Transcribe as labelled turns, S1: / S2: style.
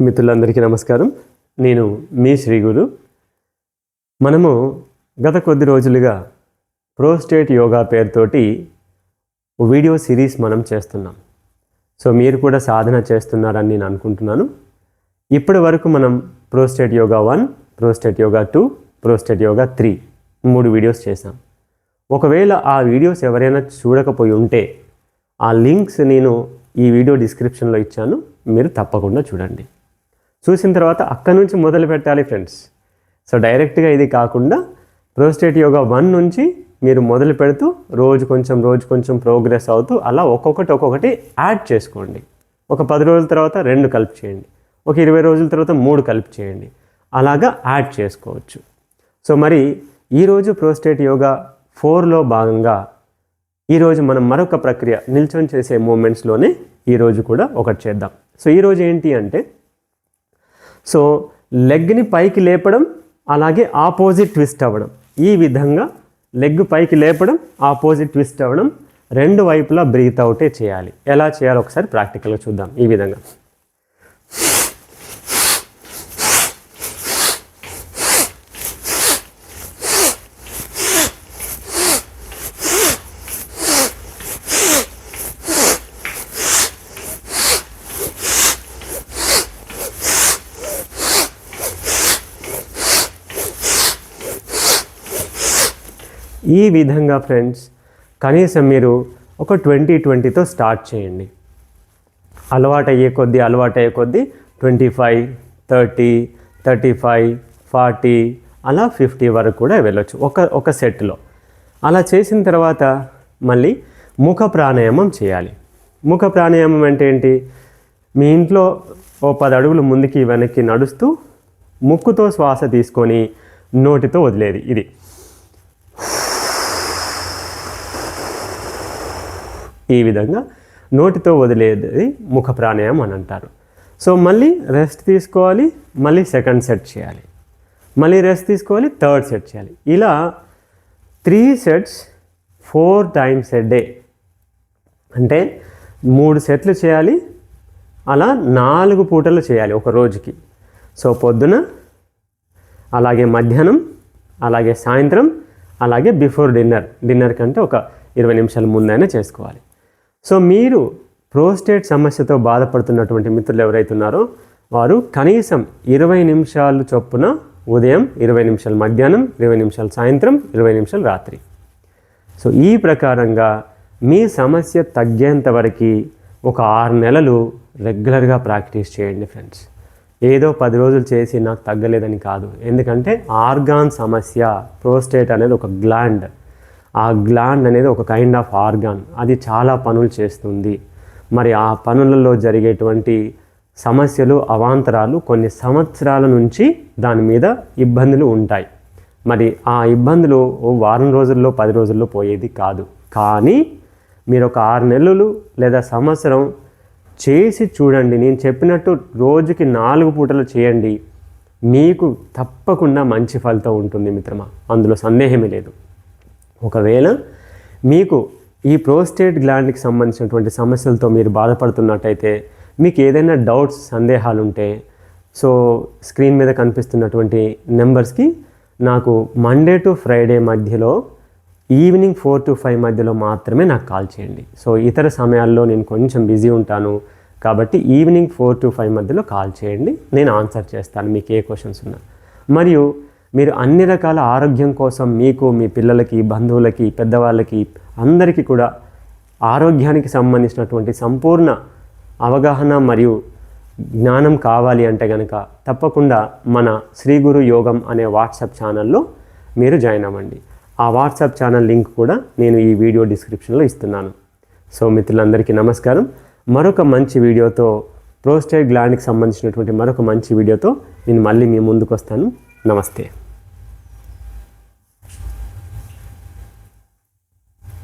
S1: మిత్రులందరికీ నమస్కారం. నేను మీ శ్రీ గురు. మనము గత కొద్ది రోజులుగా ప్రోస్టేట్ యోగా పేరుతోటి వీడియో సిరీస్ మనం చేస్తున్నాం. సో మీరు కూడా సాధన చేస్తున్నారని నేను అనుకుంటున్నాను. ఇప్పటి వరకు మనం prostate yoga 1, prostate yoga 2, prostate yoga 3 3 videos చేశాం. ఒకవేళ ఆ వీడియోస్ ఎవరైనా చూడకపోయి ఉంటే ఆ లింక్స్ నేను ఈ వీడియో డిస్క్రిప్షన్లో ఇచ్చాను, మీరు తప్పకుండా చూడండి. చూసిన తర్వాత అక్కడి నుంచి మొదలు పెట్టాలి ఫ్రెండ్స్. సో డైరెక్ట్గా ఇది కాకుండా ప్రోస్టేట్ యోగా 1 నుంచి మీరు మొదలు పెడుతూ రోజు కొంచెం ప్రోగ్రెస్ అవుతూ అలా ఒక్కొక్కటి యాడ్ చేసుకోండి. ఒక 10 రోజుల తర్వాత 2 కలిపి చేయండి, ఒక 20 రోజుల తర్వాత 3 కలిపి చేయండి, అలాగా యాడ్ చేసుకోవచ్చు. సో మరి ఈరోజు ప్రోస్టేట్ యోగా 4లో భాగంగా ఈరోజు మనం మరొక ప్రక్రియ నిల్చొని చేసే మూమెంట్స్లోనే ఈరోజు కూడా ఒకటి చేద్దాం. సో ఈరోజు ఏంటి అంటే, సో లెగ్ని పైకి లేపడం, అలాగే ఆపోజిట్ ట్విస్ట్ అవ్వడం. ఈ విధంగా లెగ్ పైకి లేపడం, ఆపోజిట్ ట్విస్ట్ అవ్వడం, రెండు వైపులా బ్రీత్ అవుటే చేయాలి. ఎలా చేయాలో ఒకసారి ప్రాక్టికల్గా చూద్దాం. ఈ విధంగా ఈ విధంగా ఫ్రెండ్స్ కనీసం మీరు ఒక 20-20తో స్టార్ట్ చేయండి. అలవాటు అయ్యే కొద్దీ 25, 30, 35, 40 అలా 50 వరకు కూడా వెళ్ళొచ్చు ఒక సెట్లో. అలా చేసిన తర్వాత మళ్ళీ ముఖ ప్రాణాయామం చేయాలి. ముఖ ప్రాణాయామం అంటే ఏంటి? మీ ఇంట్లో ఓ 10 అడుగులు ముందుకి వెనక్కి నడుస్తూ ముక్కుతో శ్వాస తీసుకొని నోటితో వదిలేది. ఇది ఈ విధంగా నోటితో వదిలేది ముఖ ప్రాణాయామం అని అంటారు. సో మళ్ళీ రెస్ట్ తీసుకోవాలి, మళ్ళీ సెకండ్ సెట్ చేయాలి, మళ్ళీ రెస్ట్ తీసుకోవాలి, థర్డ్ సెట్ చేయాలి. ఇలా 3 sets 4 times a day, అంటే 3 సెట్లు చేయాలి. అలా 4 పూటలు చేయాలి ఒక రోజుకి. సో పొద్దున, అలాగే మధ్యాహ్నం, అలాగే సాయంత్రం, అలాగే బిఫోర్ డిన్నర్ కంటే ఒక 20 నిమిషాల ముందైనా చేసుకోవాలి. సో మీరు ప్రోస్టేట్ సమస్యతో బాధపడుతున్నటువంటి మిత్రులు ఎవరైతే ఉన్నారో వారు కనీసం 20 నిమిషాలు చొప్పున ఉదయం, 20 నిమిషాలు మధ్యాహ్నం, 20 నిమిషాలు సాయంత్రం, 20 నిమిషాలు రాత్రి. సో ఈ ప్రకారంగా మీ సమస్య తగ్గేంత వరకు ఒక 6 నెలలు రెగ్యులర్గా ప్రాక్టీస్ చేయండి ఫ్రెండ్స్. ఏదో 10 రోజులు చేసి నాకు తగ్గలేదని కాదు. ఎందుకంటే ఆర్గాన్ సమస్య, ప్రోస్టేట్ అనేది ఒక గ్లాండ్. ఆ గ్లాండ్ అనేది ఒక కైండ్ ఆఫ్ ఆర్గాన్. అది చాలా పనులు చేస్తుంది. మరి ఆ పనులలో జరిగేటువంటి సమస్యలు, అవాంతరాలు కొన్ని సంవత్సరాల నుంచి దాని మీద ఇబ్బందులు ఉంటాయి. మరి ఆ ఇబ్బందులు వారం రోజుల్లో 10 రోజుల్లో పోయేది కాదు. కానీ మీరు ఒక 6 నెలలు లేదా సంవత్సరం చేసి చూడండి. నేను చెప్పినట్టు రోజుకి 4 పూటలు చేయండి. మీకు తప్పకుండా మంచి ఫలితం ఉంటుంది మిత్రమా, అందులో సందేహమే లేదు. ఒకవేళ మీకు ఈ ప్రోస్టేట్ గ్లాండ్కి సంబంధించినటువంటి సమస్యలతో మీరు బాధపడుతున్నట్టయితే, మీకు ఏదైనా డౌట్స్, సందేహాలు ఉంటే సో స్క్రీన్ మీద కనిపిస్తున్నటువంటి నెంబర్స్కి నాకు మండే టు ఫ్రైడే మధ్యలో ఈవినింగ్ 4 to 5 మధ్యలో మాత్రమే నాకు కాల్ చేయండి. సో ఇతర సమయాల్లో నేను కొంచెం బిజీ ఉంటాను కాబట్టి ఈవినింగ్ 4 to 5 మధ్యలో కాల్ చేయండి. నేను ఆన్సర్ చేస్తాను మీకు ఏ క్వశ్చన్స్ ఉన్నా. మరియు మీరు అన్ని రకాల ఆరోగ్యం కోసం మీకు, మీ పిల్లలకి, బంధువులకి, పెద్దవాళ్ళకి అందరికీ కూడా ఆరోగ్యానికి సంబంధించినటువంటి సంపూర్ణ అవగాహన మరియు జ్ఞానం కావాలి అంటే కనుక తప్పకుండా మన శ్రీ గురు యోగం అనే వాట్సాప్ ఛానల్లో మీరు జాయిన్ అవ్వండి. ఆ వాట్సాప్ ఛానల్ లింక్ కూడా నేను ఈ వీడియో డిస్క్రిప్షన్లో ఇస్తున్నాను. సో మిత్రులందరికీ నమస్కారం. మరొక మంచి వీడియోతో, ప్రోస్టేట్ గ్లాండ్కి సంబంధించినటువంటి మరొక మంచి వీడియోతో నేను మళ్ళీ మీ ముందుకు వస్తాను. నమస్తే.